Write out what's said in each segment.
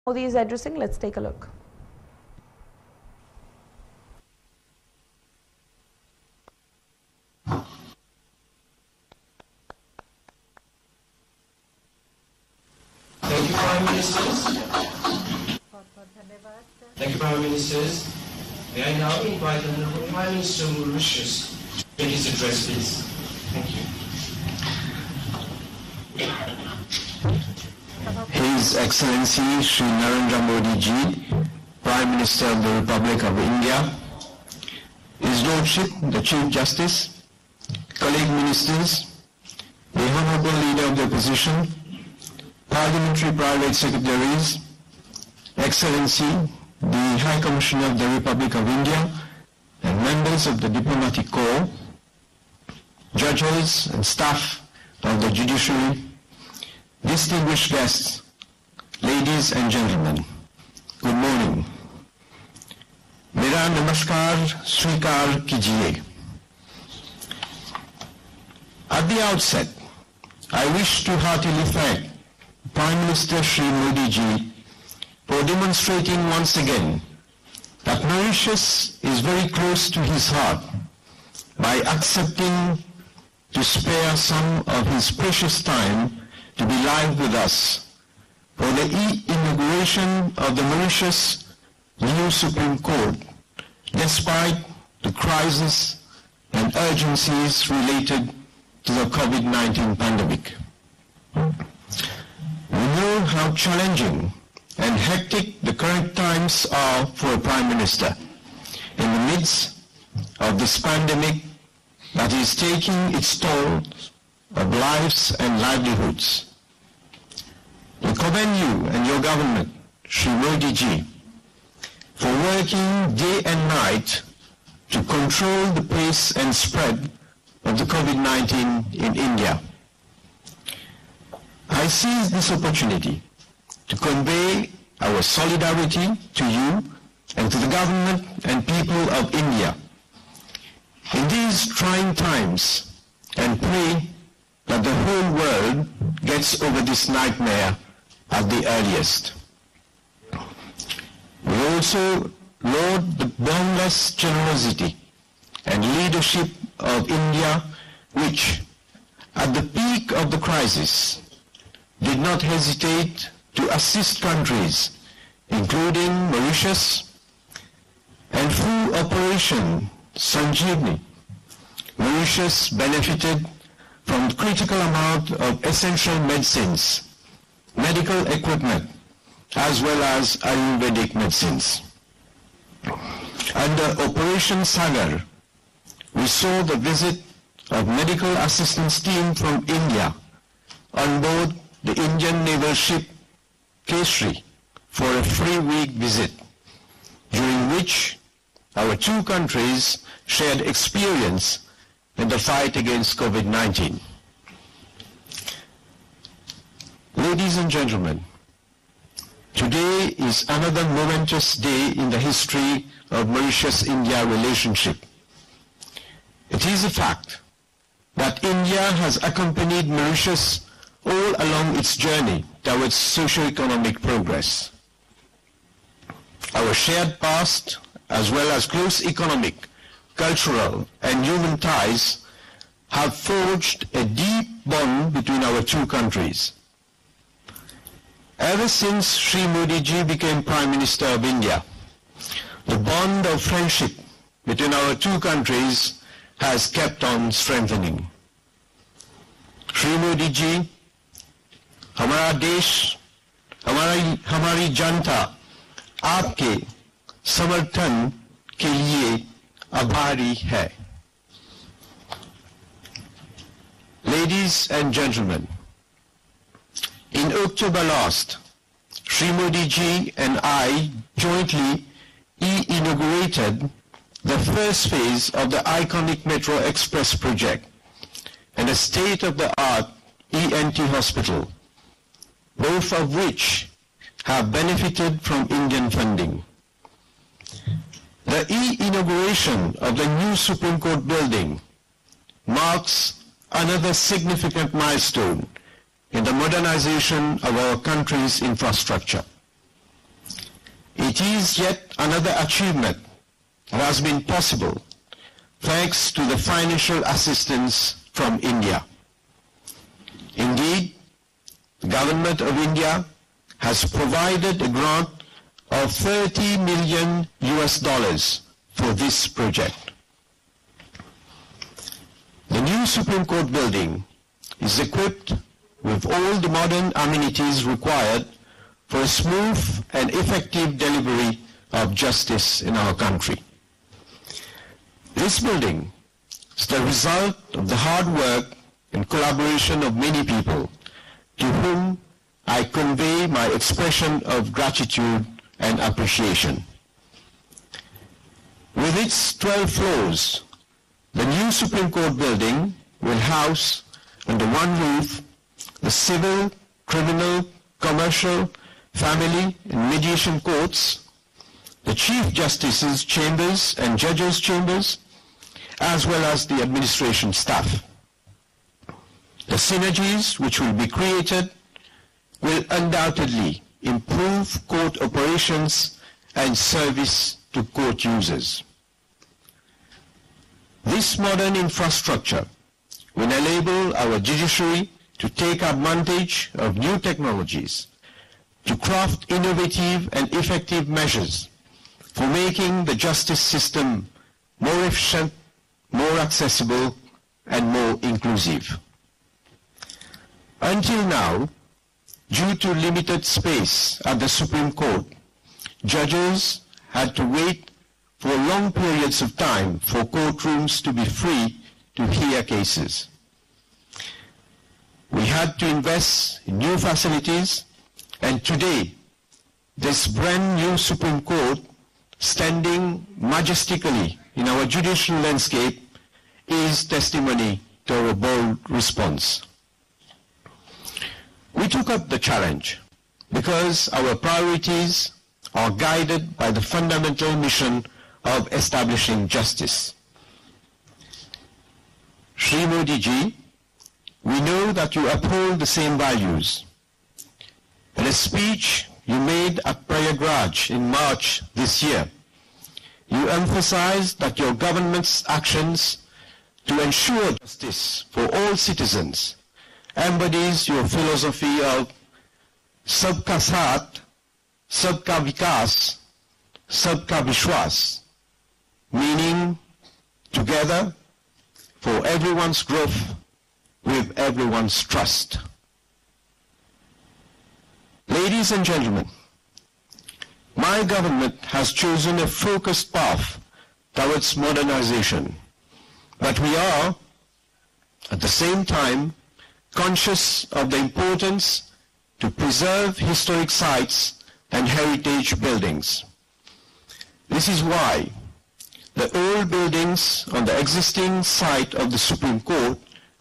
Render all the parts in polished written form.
Modi is addressing. Let's take a look. Thank you, Prime Ministers. Thank you, Prime Ministers. May I now invite the Honourable Prime Minister of Mauritius to make his address, please. Thank you. His Excellency Shri Narendra Modi Ji, Prime Minister of the Republic of India, His Lordship, the Chief Justice, colleague ministers, the Honourable Leader of the Opposition, Parliamentary Private Secretaries, Excellency, the High Commissioner of the Republic of India, and members of the Diplomatic Corps, judges and staff of the judiciary, distinguished guests, ladies and gentlemen, good morning. मेरा नमस्कार स्वीकार कीजिए. At the outset, I wish to heartily thank Prime Minister Shri Modi Ji for demonstrating once again that Mauritius is very close to his heart by accepting to spare some of his precious time to be live with us for the inauguration of the Mauritius new Supreme Court, despite the crisis and urgencies related to the COVID-19 pandemic. We know how challenging and hectic the current times are for a Prime Minister in the midst of this pandemic that is taking its toll of lives and livelihoods. We commend you and your government, Shri Modi Ji, for working day and night to control the pace and spread of the COVID-19 in India. I seize this opportunity to convey our solidarity to you and to the government and people of India in these trying times, and pray that the whole world gets over this nightmare at the earliest. We also laud the boundless generosity and leadership of India, which, at the peak of the crisis, did not hesitate to assist countries, including Mauritius, and through Operation Sanjeevani, Mauritius benefited from critical amount of essential medicines, medical equipment, as well as Ayurvedic medicines. Under Operation Sagar, we saw the visit of medical assistance team from India on board the Indian naval ship Kesari for a 3-week visit, during which our two countries shared experience in the fight against COVID-19. Ladies and gentlemen, today is another momentous day in the history of Mauritius-India relationship. It is a fact that India has accompanied Mauritius all along its journey towards socio-economic progress. Our shared past, as well as close economic, cultural, and human ties, have forged a deep bond between our two countries. Ever since Shri Modi Ji became Prime Minister of India, the bond of friendship between our two countries has kept on strengthening. Shri Modi Ji, हमारा देश, हमारी जनता आपके समर्थन के लिए आभारी है. Ladies and gentlemen, in October last, Shri Modi Ji and I jointly inaugurated the first phase of the iconic Metro Express project and a state-of-the-art ENT hospital, both of which have benefited from Indian funding. The inauguration of the new Supreme Court building marks another significant milestone in the modernization of our country's infrastructure. It is yet another achievement that has been possible thanks to the financial assistance from India. Indeed, the Government of India has provided a grant of $30 million for this project. The new Supreme Court building is equipped with all the modern amenities required for a smooth and effective delivery of justice in our country. This building is the result of the hard work and collaboration of many people, to whom I convey my expression of gratitude and appreciation. With its 12 floors, the new Supreme Court building will house under one roof the civil, criminal, commercial, family and mediation courts, the Chief Justice's chambers and judges' chambers, as well as the administration staff. The synergies which will be created will undoubtedly improve court operations and service to court users. This modern infrastructure will enable our judiciary to take advantage of new technologies, to craft innovative and effective measures for making the justice system more efficient, more accessible, and more inclusive. Until now, due to limited space at the Supreme Court, judges had to wait for long periods of time for courtrooms to be free to hear cases. We had to invest in new facilities, and today, this brand new Supreme Court, standing majestically in our judicial landscape, is testimony to our bold response. We took up the challenge because our priorities are guided by the fundamental mission of establishing justice. Shri Modi ji, we know that you uphold the same values. In a speech you made at Prayagraj in March this year, you emphasized that your government's actions to ensure justice for all citizens embodies your philosophy of Sabka Saath, Sabka Vikas, Sabka Vishwas, meaning together for everyone's growth with everyone's trust. Ladies and gentlemen, my government has chosen a focused path towards modernization, but we are at the same time conscious of the importance to preserve historic sites and heritage buildings. This is why the old buildings on the existing site of the Supreme Court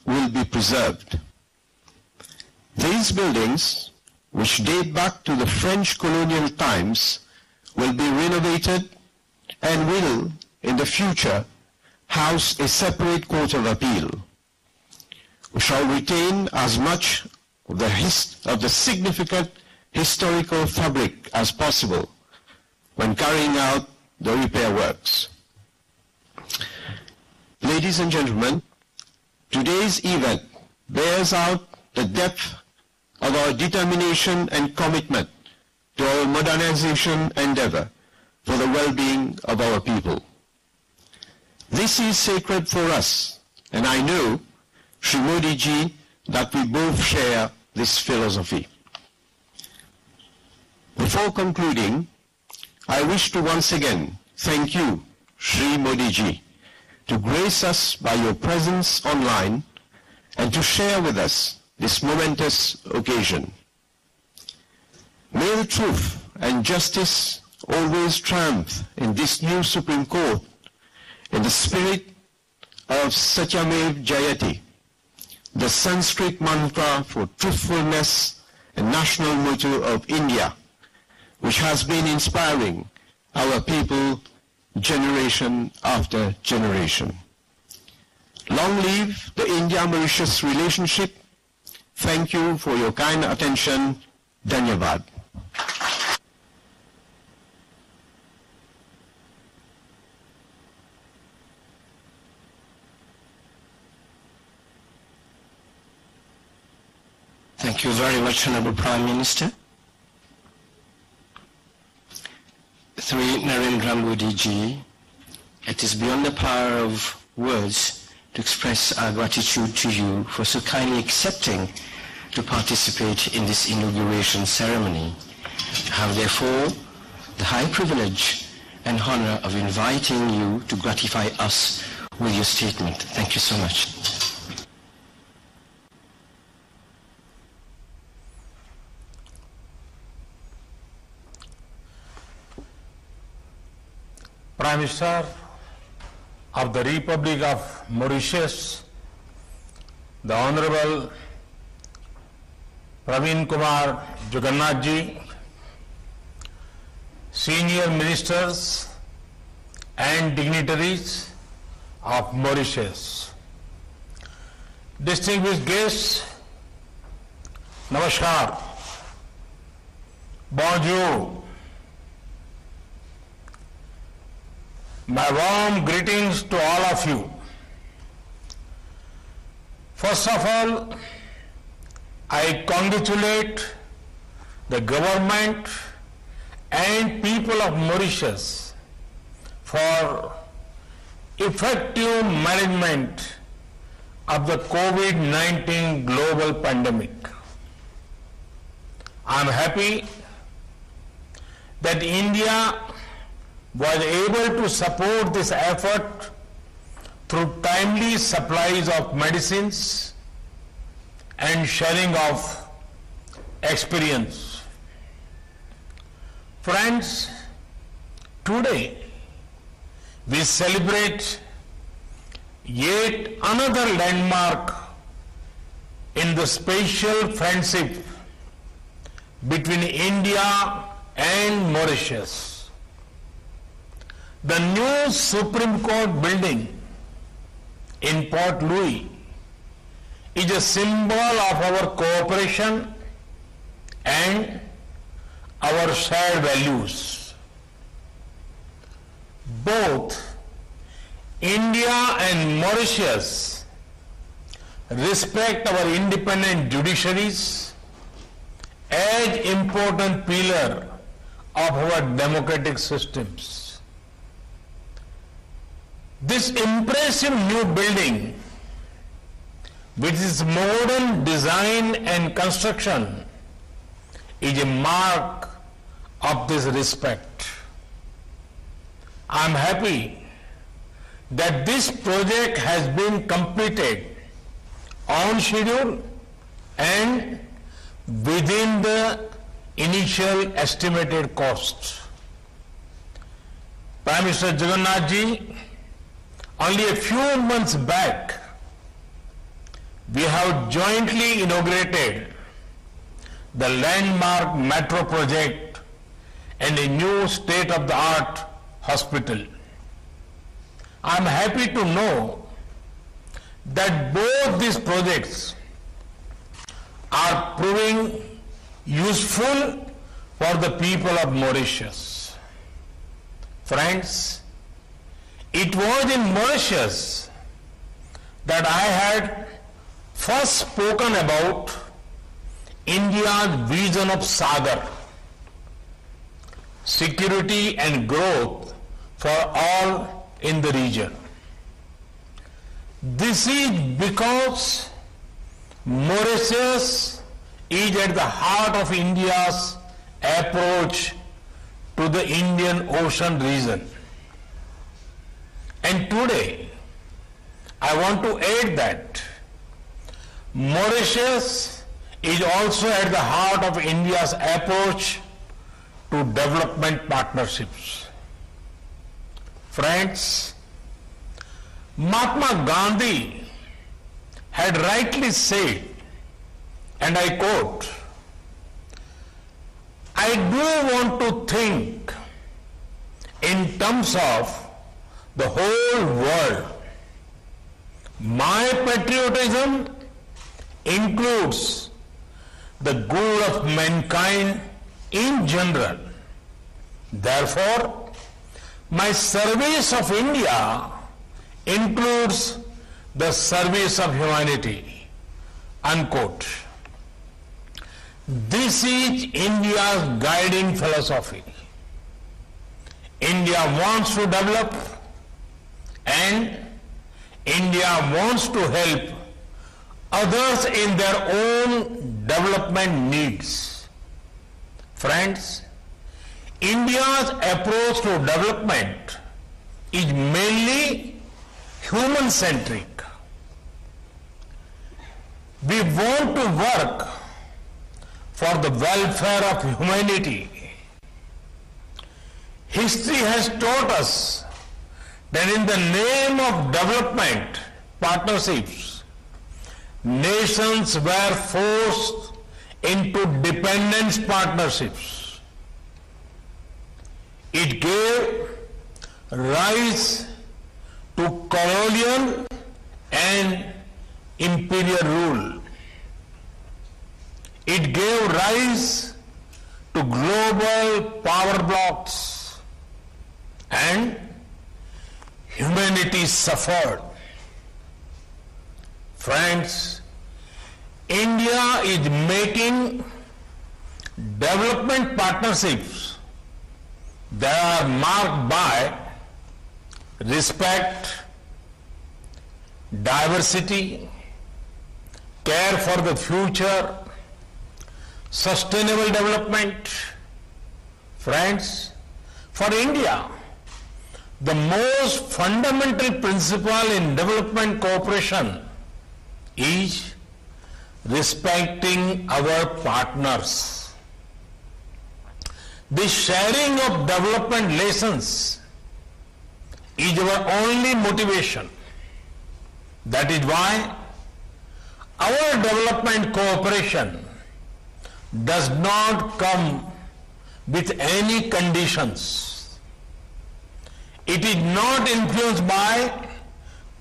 will be preserved. These buildings, which date back to the French colonial times, will be renovated and will, in the future, house a separate Court of Appeal. We shall retain as much of the significant historical fabric as possible when carrying out the repair works. Ladies and gentlemen, today's event bears out the depth of our determination and commitment to our modernization endeavor for the well-being of our people. This is sacred for us, and I know, Shri Modi ji, that we both share this philosophy. Before concluding, I wish to once again thank you, Shri Modi ji, to grace us by your presence online and to share with us this momentous occasion. May the truth and justice always triumph in this new Supreme Court in the spirit of Satyamev Jayate, the Sanskrit mantra for truthfulness and national motto of India, which has been inspiring our people generation after generation. Long live the India-Mauritius relationship. Thank you for your kind attention. Dhanyavad. Thank you very much, Honorable Prime Minister. Through Narendra Modi ji, it is beyond the power of words to express our gratitude to you for so kindly accepting to participate in this inauguration ceremony. I have therefore the high privilege and honor of inviting you to gratify us with your statement. Thank you so much. Prime Minister of the Republic of Mauritius, the Honorable Praveen Kumar Jugannath ji, senior ministers and dignitaries of Mauritius, distinguished guests, Namaskar, Bonjour. My warm greetings to all of you. First of all, I congratulate the government and people of Mauritius for effective management of the COVID-19 global pandemic. I am happy that India was able to support this effort through timely supplies of medicines and sharing of experience. Friends, today we celebrate yet another landmark in the special friendship between India and Mauritius. The new Supreme Court building in Port Louis is a symbol of our cooperation and our shared values. Both India and Mauritius respect our independent judiciaries as important pillar of our democratic systems. This impressive new building, with its modern design and construction, is a mark of this respect. I am happy that this project has been completed on schedule and within the initial estimated cost. Prime Minister Jagannath ji, only a few months back, we have jointly inaugurated the landmark metro project and a new state-of-the-art hospital. I am happy to know that both these projects are proving useful for the people of Mauritius. Friends, it was in Mauritius that I had first spoken about India's vision of Sagar, security and growth for all in the region. This is because Mauritius is at the heart of India's approach to the Indian Ocean region. And today, I want to add that Mauritius is also at the heart of India's approach to development partnerships. Friends, Mahatma Gandhi had rightly said, and I quote, "I do want to think in terms of the whole world. My patriotism includes the good of mankind in general. Therefore, my service of India includes the service of humanity." Unquote. This is India's guiding philosophy. India wants to develop and India wants to help others in their own development needs. Friends, India's approach to development is mainly human-centric. We want to work for the welfare of humanity. History has taught us that in the name of development partnerships, nations were forced into dependence partnerships. It gave rise to colonial and imperial rule. It gave rise to global power blocks, and humanity suffered. Friends, India is making development partnerships that are marked by respect, diversity, care for the future, sustainable development. Friends, for India, the most fundamental principle in development cooperation is respecting our partners. The sharing of development lessons is our only motivation. That is why our development cooperation does not come with any conditions. It is not influenced by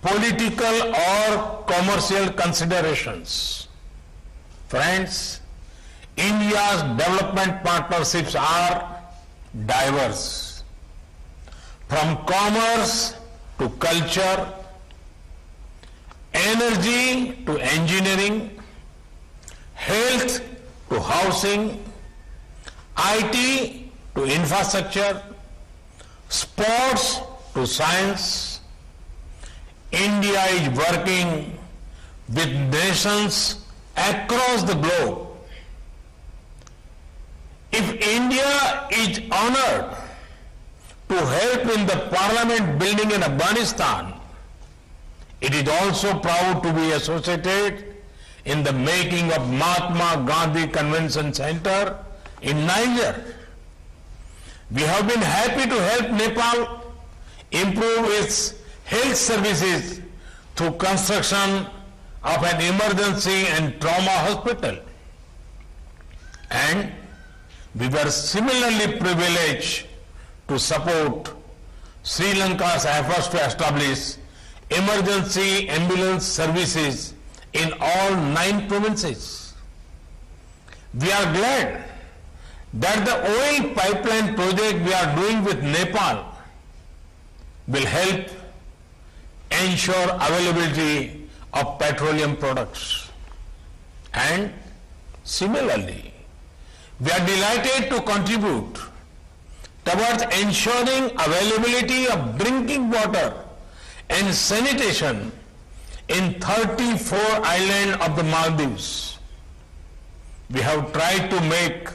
political or commercial considerations. Friends, India's development partnerships are diverse. From commerce to culture, energy to engineering, health to housing, IT to infrastructure, sports to science. India is working with nations across the globe. If India is honored to help in the parliament building in Afghanistan, it is also proud to be associated in the making of Mahatma Gandhi Convention Center in Niger. We have been happy to help Nepal improve its health services through construction of an emergency and trauma hospital. And we were similarly privileged to support Sri Lanka's efforts to establish emergency ambulance services in all 9 provinces. We are glad that the oil pipeline project we are doing with Nepal will help ensure availability of petroleum products. And similarly, we are delighted to contribute towards ensuring availability of drinking water and sanitation in 34 islands of the Maldives. We have tried to make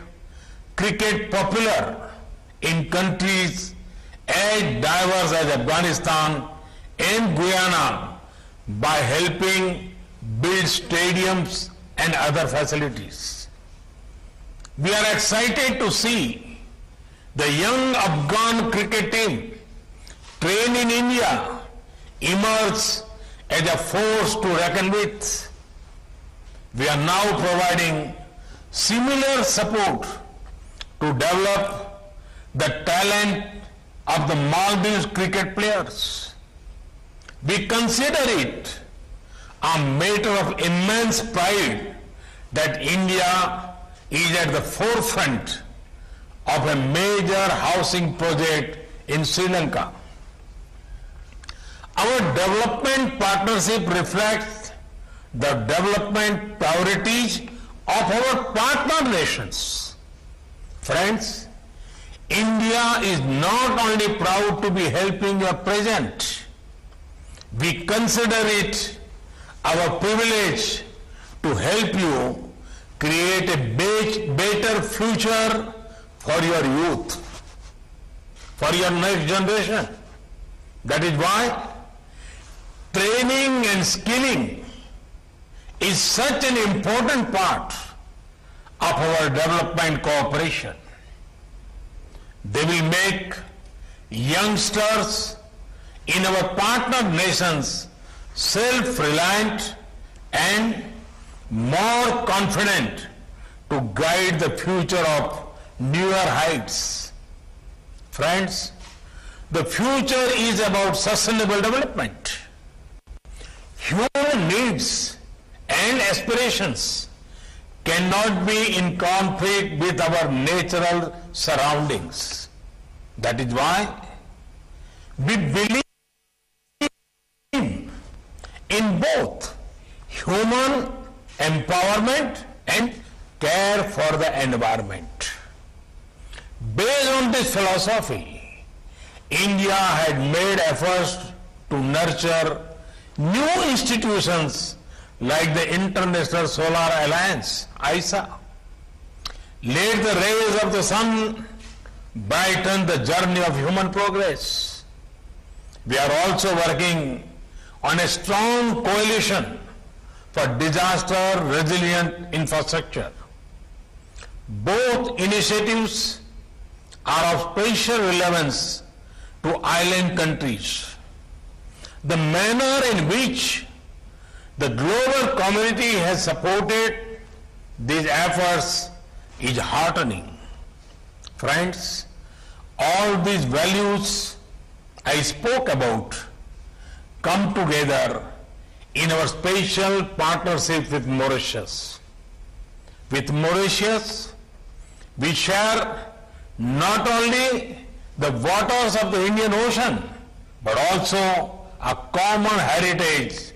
cricket popular in countries as diverse as Afghanistan and Guyana by helping build stadiums and other facilities. We are excited to see the young Afghan cricket team trained in India emerge as a force to reckon with. We are now providing similar support to develop the talent of the Maldives cricket players. We consider it a matter of immense pride that India is at the forefront of a major housing project in Sri Lanka. Our development partnership reflects the development priorities of our partner nations. Friends, India is not only proud to be helping your present, we consider it our privilege to help you create a better future for your youth, for your next generation. That is why training and skilling is such an important part of our development cooperation. They will make youngsters in our partner nations self-reliant and more confident to guide the future of newer heights. Friends, the future is about sustainable development. Human needs and aspirations cannot be in conflict with our natural surroundings. That is why we believe in both human empowerment and care for the environment. Based on this philosophy, India had made efforts to nurture new institutions like the International Solar Alliance, ISA. Let the rays of the sun brighten the journey of human progress. We are also working on a strong coalition for disaster-resilient infrastructure. Both initiatives are of special relevance to island countries. The manner in which the global community has supported these efforts is heartening. Friends, all these values I spoke about come together in our special partnership with Mauritius. With Mauritius, we share not only the waters of the Indian Ocean, but also a common heritage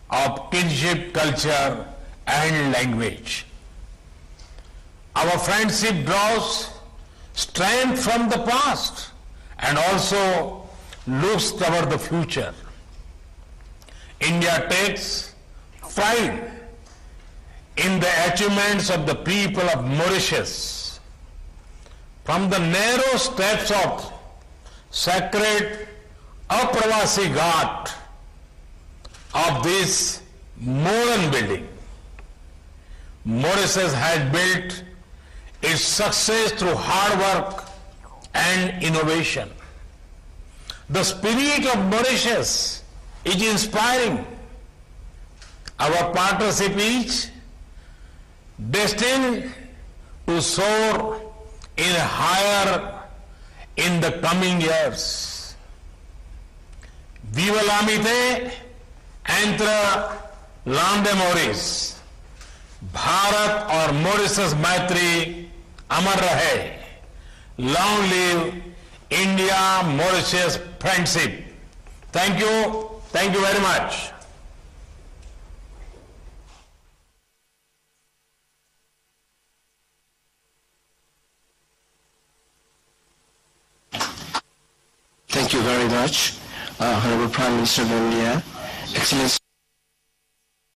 of kinship, culture, and language. Our friendship draws strength from the past and also looks toward the future. India takes pride in the achievements of the people of Mauritius. From the narrow steps of sacred Apravasi Ghat of this modern building, Mauritius has built its success through hard work and innovation. The spirit of Mauritius is inspiring. Our partnership is destined to soar in higher in the coming years. Viva l'amitié entre l'Inde Maurice. Bharat और Mauritius मैत्री अमर रहे. Long live India Mauritius friendship. Thank you. Thank you very much. Thank you very much, Honorable Prime Minister of India, Excellency.